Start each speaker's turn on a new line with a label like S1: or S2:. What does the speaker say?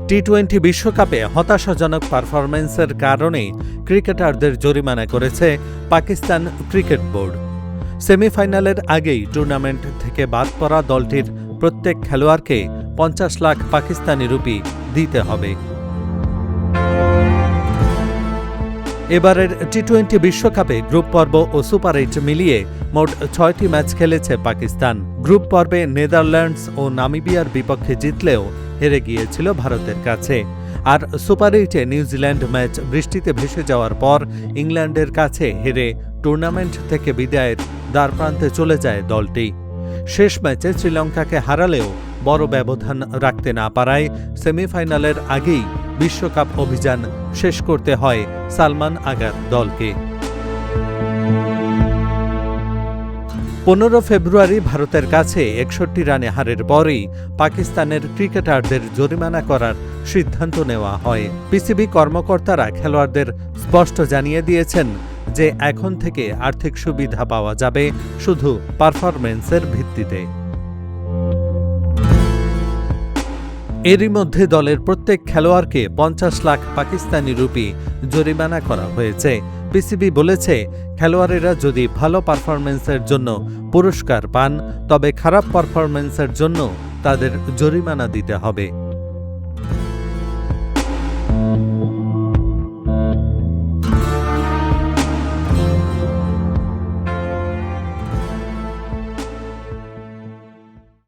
S1: টি-20 বিশ্বকাপে হতাশাজনক পারফরম্যান্সের কারণে ক্রিকেটারদের জরিমানা করেছে পাকিস্তান ক্রিকেট বোর্ড। সেমিফাইনালের আগেই টুর্নামেন্ট থেকে বাদ পড়া দলটির প্রত্যেক খেলোয়াড়কে ৫০ লাখ পাকিস্তানি রুপি দিতে হবে। এবারের টি-20 বিশ্বকাপে গ্রুপ পর্ব ও সুপার ৮ মিলিয়ে মোট ৬টি ম্যাচ খেলেছে পাকিস্তান। গ্রুপ পর্বে নেদারল্যান্ডস ও নামিবিয়ার বিপক্ষে জিতলেও হেরে গিয়েছিল ভারতের কাছে। আর সুপার ৮-এ নিউজিল্যান্ড ম্যাচ বৃষ্টিতে ভেসে যাওয়ার পর ইংল্যান্ডের কাছে হেরে টুর্নামেন্ট থেকে বিদায়ের দ্বারপ্রান্তে চলে যায় দলটি। শেষ ম্যাচে শ্রীলঙ্কাকে হারালেও বড় ব্যবধান রাখতে না পারায় সেমিফাইনালের আগেই বিশ্বকাপ অভিযান শেষ করতে হয় সালমান আগার দলকে। ১৫ ফেব্রুয়ারি ভারতের কাছে ৬১ রানে হারের পরেই পাকিস্তানের ক্রিকেটারদের জরিমানা করার সিদ্ধান্ত নেওয়া হয়। পিসিবি কর্মকর্তারা খেলোয়াড়দের স্পষ্ট জানিয়ে দিয়েছেন যে এখন থেকে আর্থিক সুবিধা পাওয়া যাবে শুধু পারফরম্যান্সের ভিত্তিতে। এরই মধ্যে দলের প্রত্যেক খেলোয়াড়কে ৫০ লাখ পাকিস্তানি রুপি জরিমানা করা হয়েছে। পিসিবি বলেছে, খেলোয়াড়েরা যদি ভালো পারফরম্যান্সের জন্য পুরস্কার পান তবে খারাপ পারফরম্যান্সের জন্য তাদের জরিমানা দিতে হবে।